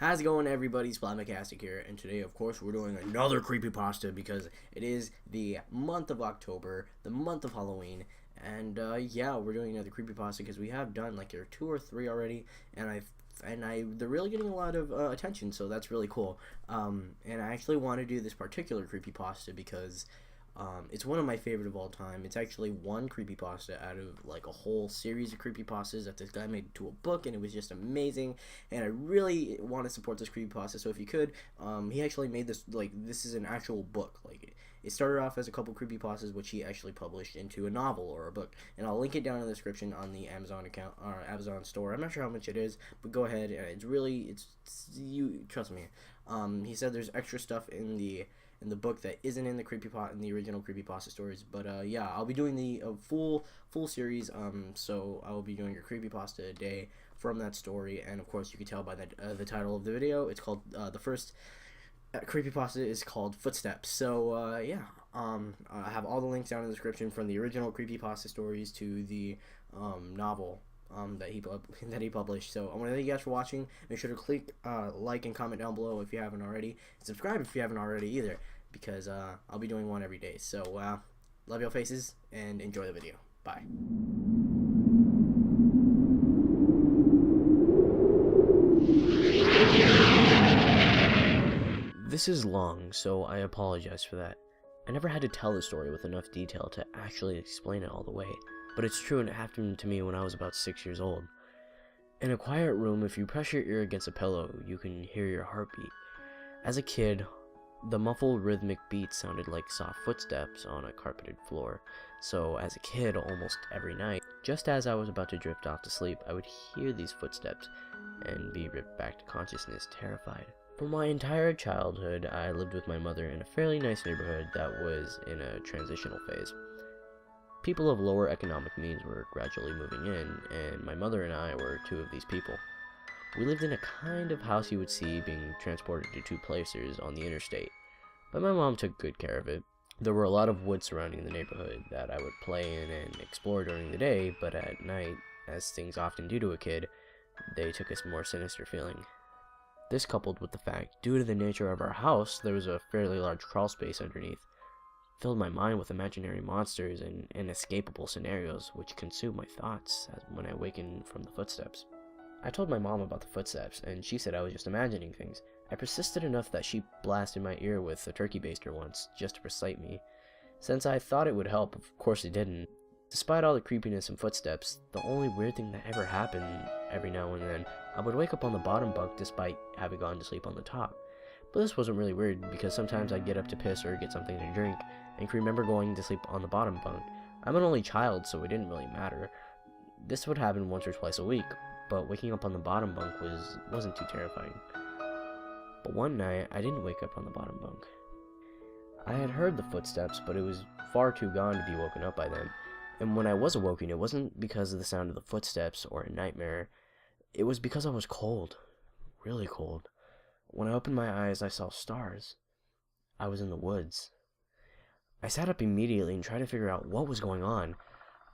How's it going, everybody? Splatmacastic here, and today, of course, we're doing another creepypasta because it is the month of October, the month of Halloween, and yeah, we're doing another creepypasta because we have done like 2 or 3 already, and they're really getting a lot of attention, so that's really cool. And I actually want to do this particular creepypasta because it's one of my favorite of all time. It's actually one creepypasta out of like a whole series of creepypastas that this guy made into a book, and it was just amazing. And I really want to support this creepypasta. So if you could, he actually made this, like, this is an actual book. Like, it started off as a couple creepypastas, which he actually published into a novel or a book. And I'll link it down in the description on the Amazon account or Amazon store. I'm not sure how much it is, but go ahead. It's you trust me. He said there's extra stuff in the book that isn't in the original creepypasta stories. But yeah, I'll be doing the full series. So I will be doing a creepypasta a day from that story, and of course you can tell by the title of the video. It's called the first creepypasta is called Footsteps. So yeah, I have all the links down in the description from the original creepypasta stories to the novel that he published. So I want to thank you guys for watching. Make sure to click like and comment down below if you haven't already. And subscribe if you haven't already either, because I'll be doing one every day. So love your faces and enjoy the video. Bye. This is long, so I apologize for that. I never had to tell the story with enough detail to actually explain it all the way. But it's true, and it happened to me when I was about 6 years old. In a quiet room, if you press your ear against a pillow, you can hear your heartbeat. As a kid, the muffled rhythmic beat sounded like soft footsteps on a carpeted floor. So as a kid, almost every night, just as I was about to drift off to sleep, I would hear these footsteps and be ripped back to consciousness, terrified. For my entire childhood, I lived with my mother in a fairly nice neighborhood that was in a transitional phase. People of lower economic means were gradually moving in, and my mother and I were two of these people. We lived in a kind of house you would see being transported to two places on the interstate, but my mom took good care of it. There were a lot of woods surrounding the neighborhood that I would play in and explore during the day, but at night, as things often do to a kid, they took a more sinister feeling. This, coupled with the fact, due to the nature of our house, there was a fairly large crawl space underneath, filled my mind with imaginary monsters and inescapable scenarios which consumed my thoughts when I wakened from the footsteps. I told my mom about the footsteps, and she said I was just imagining things. I persisted enough that she blasted my ear with a turkey baster once, just to excite me. Since I thought it would help, of course it didn't. Despite all the creepiness and footsteps, the only weird thing that ever happened, every now and then, I would wake up on the bottom bunk despite having gone to sleep on the top. But this wasn't really weird, because sometimes I'd get up to piss or get something to drink, and can remember going to sleep on the bottom bunk. I'm an only child, so it didn't really matter. This would happen once or twice a week, but waking up on the bottom bunk wasn't too terrifying. But one night, I didn't wake up on the bottom bunk. I had heard the footsteps, but it was far too gone to be woken up by them. And when I was awoken, it wasn't because of the sound of the footsteps or a nightmare. It was because I was cold. Really cold. When I opened my eyes, I saw stars. I was in the woods. I sat up immediately and tried to figure out what was going on.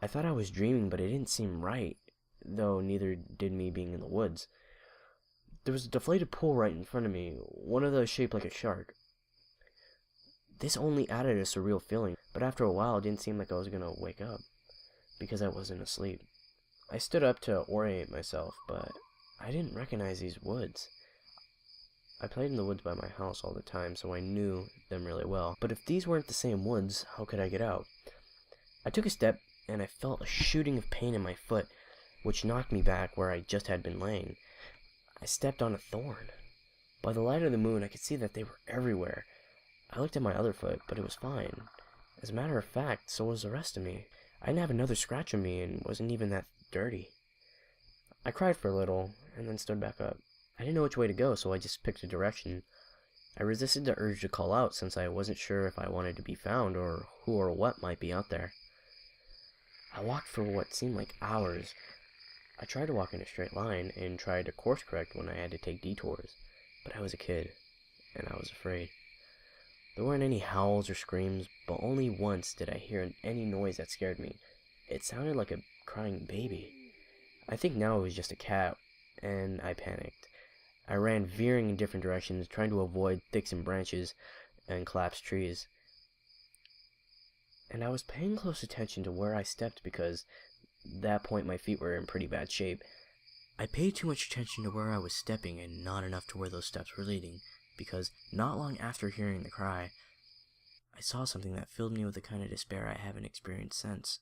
I thought I was dreaming, but it didn't seem right, though neither did me being in the woods. There was a deflated pool right in front of me, one of those shaped like a shark. This only added a surreal feeling, but after a while it didn't seem like I was gonna wake up, because I wasn't asleep. I stood up to orient myself, but I didn't recognize these woods. I played in the woods by my house all the time, so I knew them really well. But if these weren't the same woods, how could I get out? I took a step, and I felt a shooting of pain in my foot, which knocked me back where I just had been laying. I stepped on a thorn. By the light of the moon, I could see that they were everywhere. I looked at my other foot, but it was fine. As a matter of fact, so was the rest of me. I didn't have another scratch on me, and wasn't even that dirty. I cried for a little, and then stood back up. I didn't know which way to go, so I just picked a direction. I resisted the urge to call out, since I wasn't sure if I wanted to be found, or who or what might be out there. I walked for what seemed like hours. I tried to walk in a straight line, and tried to course correct when I had to take detours, but I was a kid, and I was afraid. There weren't any howls or screams, but only once did I hear any noise that scared me. It sounded like a crying baby. I think now it was just a cat, and I panicked. I ran veering in different directions, trying to avoid thickened branches and collapsed trees. And I was paying close attention to where I stepped because at that point my feet were in pretty bad shape. I paid too much attention to where I was stepping and not enough to where those steps were leading, because not long after hearing the cry, I saw something that filled me with the kind of despair I haven't experienced since.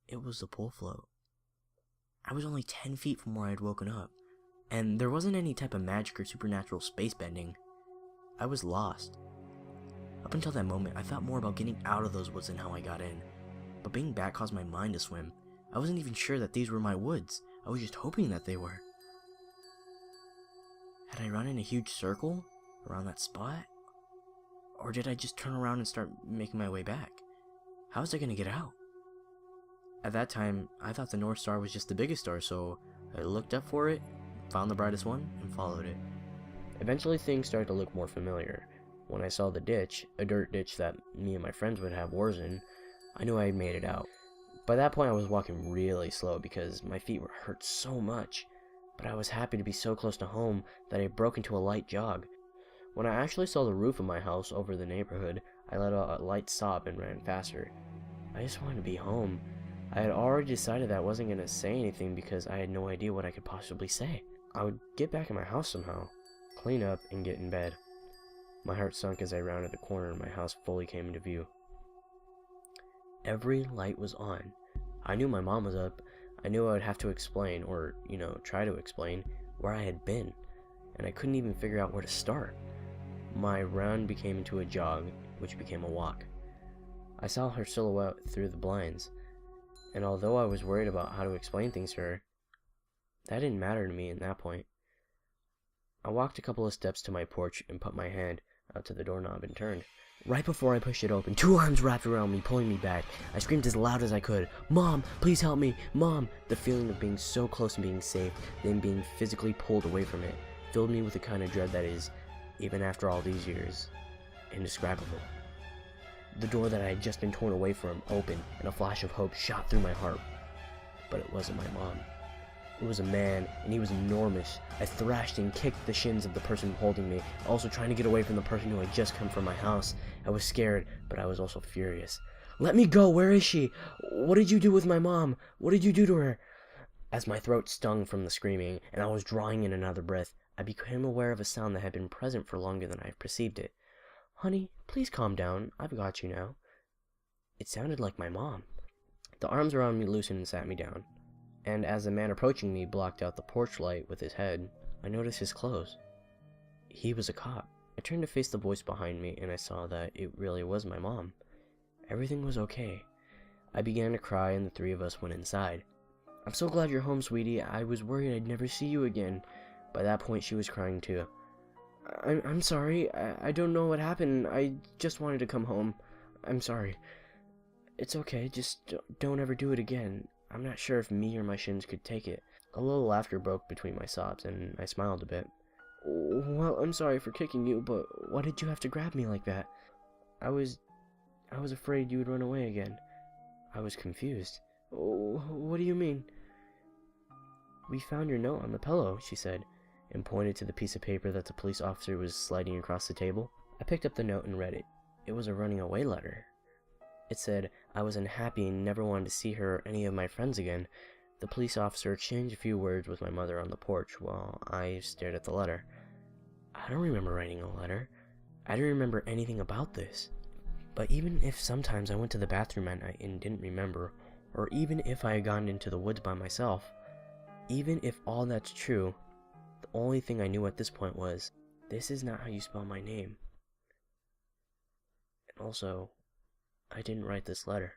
It was the pool float. I was only 10 feet from where I had woken up, and there wasn't any type of magic or supernatural space bending. I was lost. Up until that moment, I thought more about getting out of those woods than how I got in. But being back caused my mind to swim. I wasn't even sure that these were my woods. I was just hoping that they were. Had I run in a huge circle around that spot? Or did I just turn around and start making my way back? How was I going to get out? At that time, I thought the North Star was just the biggest star, so I looked up for it, found the brightest one, and followed it. Eventually things started to look more familiar. When I saw the ditch, a dirt ditch that me and my friends would have wars in, I knew I had made it out. By that point I was walking really slow because my feet were hurt so much, but I was happy to be so close to home that I broke into a light jog. When I actually saw the roof of my house over the neighborhood, I let out a light sob and ran faster. I just wanted to be home. I had already decided that I wasn't going to say anything because I had no idea what I could possibly say. I would get back in my house somehow, clean up, and get in bed. My heart sunk as I rounded the corner and my house fully came into view. Every light was on. I knew my mom was up. I knew I would have to explain, or, try to explain, where I had been. And I couldn't even figure out where to start. My run became into a jog, which became a walk. I saw her silhouette through the blinds. And although I was worried about how to explain things to her, that didn't matter to me at that point. I walked a couple of steps to my porch and put my hand out to the doorknob and turned. Right before I pushed it open, 2 arms wrapped around me, pulling me back. I screamed as loud as I could, "Mom, please help me, Mom!" The feeling of being so close and being safe, then being physically pulled away from it, filled me with the kind of dread that is, even after all these years, indescribable. The door that I had just been torn away from opened, and a flash of hope shot through my heart. But it wasn't my mom. It was a man, and he was enormous. I thrashed and kicked the shins of the person holding me, also trying to get away from the person who had just come from my house. I was scared, but I was also furious. "Let me go! Where is she? What did you do with my mom? What did you do to her?" As my throat stung from the screaming, and I was drawing in another breath, I became aware of a sound that had been present for longer than I had perceived it. "Honey, please calm down. I've got you now." It sounded like my mom. The arms around me loosened and sat me down. And as the man approaching me blocked out the porch light with his head, I noticed his clothes. He was a cop. I turned to face the voice behind me, and I saw that it really was my mom. Everything was okay. I began to cry, and the 3 of us went inside. "I'm so glad you're home, sweetie. I was worried I'd never see you again." By that point, she was crying too. I'm sorry. I don't know what happened. I just wanted to come home. I'm sorry." "It's okay. Just don't ever do it again. I'm not sure if me or my shins could take it." A little laughter broke between my sobs, and I smiled a bit. "Well, I'm sorry for kicking you, but why did you have to grab me like that?" I was afraid you would run away again." I was confused. What do you mean?" "We found your note on the pillow," she said, and pointed to the piece of paper that the police officer was sliding across the table. I picked up the note and read it. It was a running away letter. It said I was unhappy and never wanted to see her or any of my friends again. The police officer exchanged a few words with my mother on the porch while I stared at the letter. I don't remember writing a letter. I didn't remember anything about this. But even if sometimes I went to the bathroom at night and didn't remember, or even if I had gone into the woods by myself, even if all that's true, the only thing I knew at this point was, this is not how you spell my name. And also, I didn't write this letter.